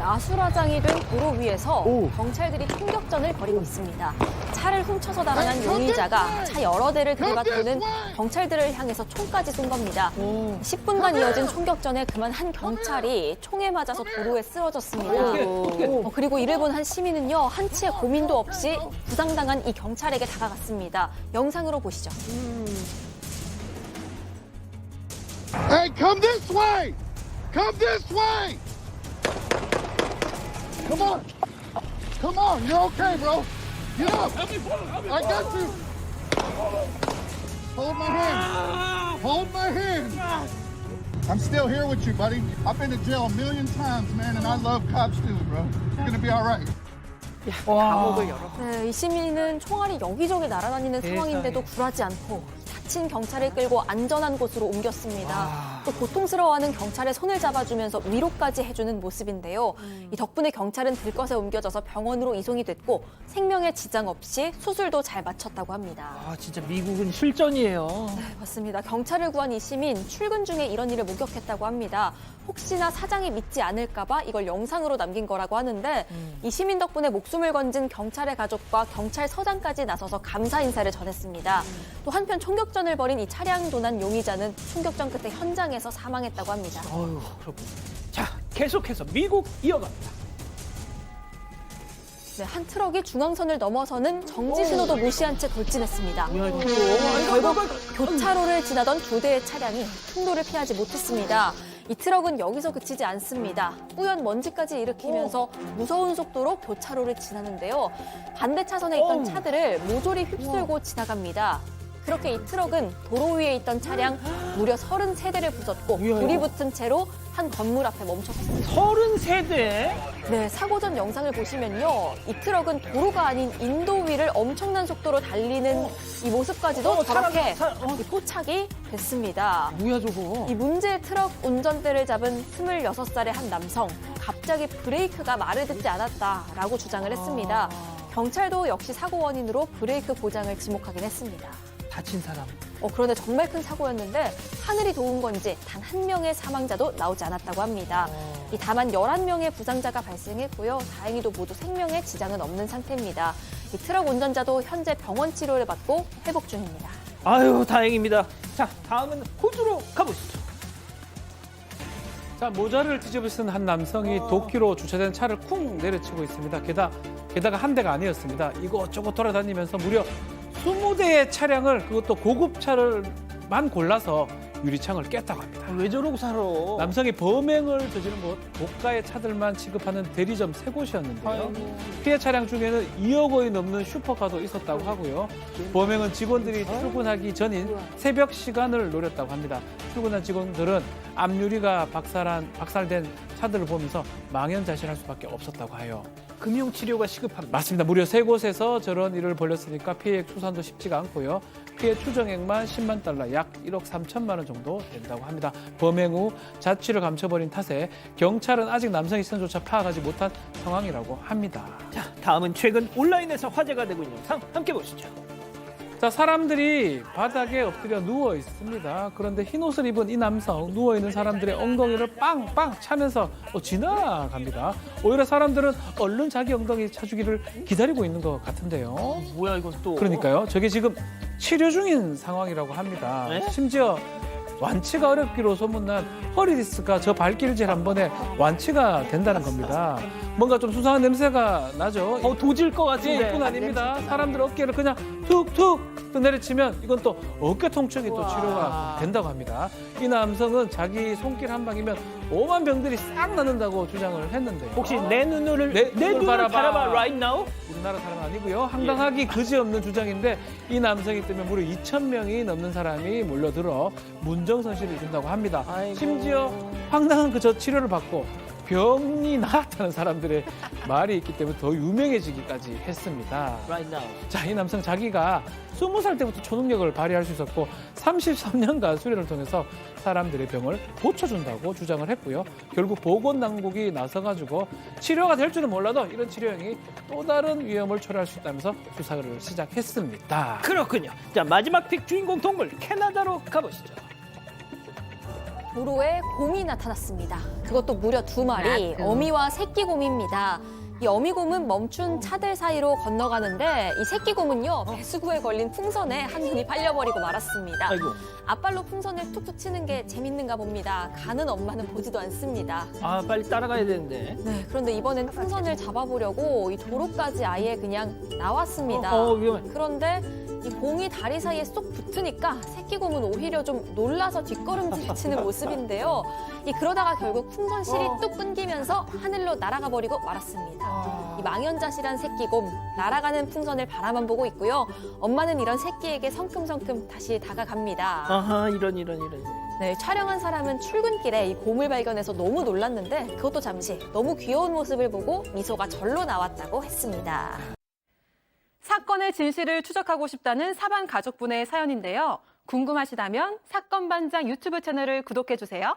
아수라장이 된 도로 위에서 경찰들이 총격전을 벌이고 있습니다. 차를 훔쳐서 달아난 용의자가 차 여러 대를 들이받고는 경찰들을 향해서 총까지 쏜 겁니다. 10분간 이어진 총격전에 그만 한 경찰이 총에 맞아서 도로에 쓰러졌습니다. 그리고 이를 본 한 시민은요, 한치의 고민도 없이 부상당한 이 경찰에게 다가갔습니다. 영상으로 보시죠. Hey, come this way! Come this way! Come on! Come on, you're okay, bro. Get up! I got you! Hold my hand! Hold my hand! I'm still here with you, buddy. I've been to jail a million times, man, and I love cops too, bro. You're gonna be all right. 감옥을 열어. 네, 이 시민은 총알이 여기저기 날아다니는 상황인데도 굴하지 않고 다친 경찰을 끌고 안전한 곳으로 옮겼습니다. 또 고통스러워하는 경찰의 손을 잡아주면서 위로까지 해주는 모습인데요. 이 덕분에 경찰은 들것에 옮겨져서 병원으로 이송이 됐고 생명에 지장 없이 수술도 잘 마쳤다고 합니다. 아, 진짜 미국은 실전이에요. 네, 맞습니다. 경찰을 구한 이 시민 출근 중에 이런 일을 목격했다고 합니다. 혹시나 사장이 믿지 않을까 봐 이걸 영상으로 남긴 거라고 하는데 이 시민 덕분에 목숨을 건진 경찰의 가족과 경찰서장까지 나서서 감사 인사를 전했습니다. 또 한편 총격전을 벌인 이 차량 도난 용의자는 총격전 끝에 현장에서 사망했다고 합니다. 어휴, 그렇군요. 자, 계속해서 미국 이어갑니다. 네, 한 트럭이 중앙선을 넘어서는 정지 신호도 무시한 채 돌진했습니다. 뭐야, 이거. 결국 교차로를 지나던 두 대의 차량이 충돌을 피하지 못했습니다. 이 트럭은 여기서 그치지 않습니다. 뿌연 먼지까지 일으키면서 무서운 속도로 교차로를 지나는데요. 반대 차선에 있던 차들을 모조리 휩쓸고 지나갑니다. 그렇게 이 트럭은 도로 위에 있던 차량 무려 33대를 부쉈고 불이 붙은 채로 한 건물 앞에 멈춰섰습니다. 33대? 네, 사고 전 영상을 보시면요. 이 트럭은 도로가 아닌 인도 위를 엄청난 속도로 달리는 이 모습까지도 저렇게 포착이 됐습니다. 뭐야, 저거? 이 문제의 트럭 운전대를 잡은 26살의 한 남성, 갑자기 브레이크가 말을 듣지 않았다라고 주장을 했습니다. 경찰도 역시 사고 원인으로 브레이크 고장을 지목하긴 했습니다. 다친 사람. 그런데 정말 큰 사고였는데 하늘이 도운 건지 단 한 명의 사망자도 나오지 않았다고 합니다. 다만 11명의 부상자가 발생했고요. 다행히도 모두 생명에 지장은 없는 상태입니다. 이 트럭 운전자도 현재 병원 치료를 받고 회복 중입니다. 아유, 다행입니다. 자, 다음은 호주로 가보시죠. 자, 모자를 뒤집어 쓴 한 남성이 도끼로 주차된 차를 쿵 내려치고 있습니다. 게다가 한 대가 아니었습니다. 이것저것 돌아다니면서 무려 20대의 차량을, 그것도 고급차를만 골라서 유리창을 깼다고 합니다. 왜 저러고 살아? 남성이 범행을 저지른 곳, 고가의 차들만 취급하는 대리점 3곳이었는데요. 피해 차량 중에는 2억 원이 넘는 슈퍼카도 있었다고 하고요. 범행은 직원들이 출근하기 전인 새벽 시간을 노렸다고 합니다. 출근한 직원들은 앞유리가 박살된 차들을 보면서 망연자실할 수밖에 없었다고 해요. 금융치료가 시급합니다. 맞습니다. 무려 3곳에서 저런 일을 벌였으니까 피해액 추산도 쉽지가 않고요. 피해 추정액만 10만 달러, 약 1억 3천만 원 정도 된다고 합니다. 범행 후 자취를 감춰버린 탓에 경찰은 아직 남성의 시선조차 파악하지 못한 상황이라고 합니다. 자, 다음은 최근 온라인에서 화제가 되고 있는 영상 함께 보시죠. 자, 사람들이 바닥에 엎드려 누워 있습니다. 그런데 흰 옷을 입은 이 남성, 누워 있는 사람들의 엉덩이를 빵빵 차면서 지나갑니다. 오히려 사람들은 얼른 자기 엉덩이 차주기를 기다리고 있는 것 같은데요. 뭐야, 이건 또. 그러니까요. 저게 지금 치료 중인 상황이라고 합니다. 네? 심지어 완치가 어렵기로 소문난 허리 디스크가 저 발길질 한 번에 완치가 된다는 겁니다. 뭔가 좀 수상한 냄새가 나죠. 도질 것 같은데. 이뿐 아닙니다. 사람들 어깨를 그냥 툭툭 내리치면 이건 또 어깨 통증이 또 치료가 된다고 합니다. 이 남성은 자기 손길 한 방이면 5만 병들이 싹 낫는다고 주장을 했는데요. 혹시 내 눈을 바라봐 right now? 우리나라 사람은 아니고요. 황당하기 그지없는 주장인데 이 남성이 때문에 무려 2,000명이 넘는 사람이 몰려들어 문정선실을 준다고 합니다. 아이고. 심지어 황당한 저 치료를 받고 병이 나았다는 사람들의 말이 있기 때문에 더 유명해지기까지 했습니다. Right now. 자, 이 남성 자기가 20살 때부터 초능력을 발휘할 수 있었고 33년간 수련을 통해서 사람들의 병을 고쳐준다고 주장을 했고요. 결국 보건당국이 나서가지고 치료가 될 줄은 몰라도 이런 치료형이 또 다른 위험을 초래할 수 있다면서 수사를 시작했습니다. 그렇군요. 자, 마지막 픽 주인공 동물 캐나다로 가보시죠. 도로에 곰이 나타났습니다. 그것도 무려 2마리, 어미와 새끼 곰입니다. 이 어미곰은 멈춘 차들 사이로 건너가는데 이 새끼곰은요, 배수구에 걸린 풍선에 한눈이 팔려버리고 말았습니다. 아이고. 앞발로 풍선을 툭툭 치는 게 재밌는가 봅니다. 가는 엄마는 보지도 않습니다. 아, 빨리 따라가야 되는데. 네, 그런데 이번엔 풍선을 잡아보려고 이 도로까지 아예 그냥 나왔습니다. 위험해. 그런데 이 공이 다리 사이에 쏙 붙으니까 새끼곰은 오히려 좀 놀라서 뒷걸음질 치는 모습인데요. 그러다가 결국 풍선실이 뚝 끊기면서 하늘로 날아가 버리고 말았습니다. 이 망연자실한 새끼곰, 날아가는 풍선을 바라만 보고 있고요. 엄마는 이런 새끼에게 성큼성큼 다시 다가갑니다. 아하, 이런. 네, 촬영한 사람은 출근길에 이 곰을 발견해서 너무 놀랐는데 그것도 잠시 너무 귀여운 모습을 보고 미소가 절로 나왔다고 했습니다. 사건의 진실을 추적하고 싶다는 사반 가족분의 사연인데요. 궁금하시다면 사건반장 유튜브 채널을 구독해주세요.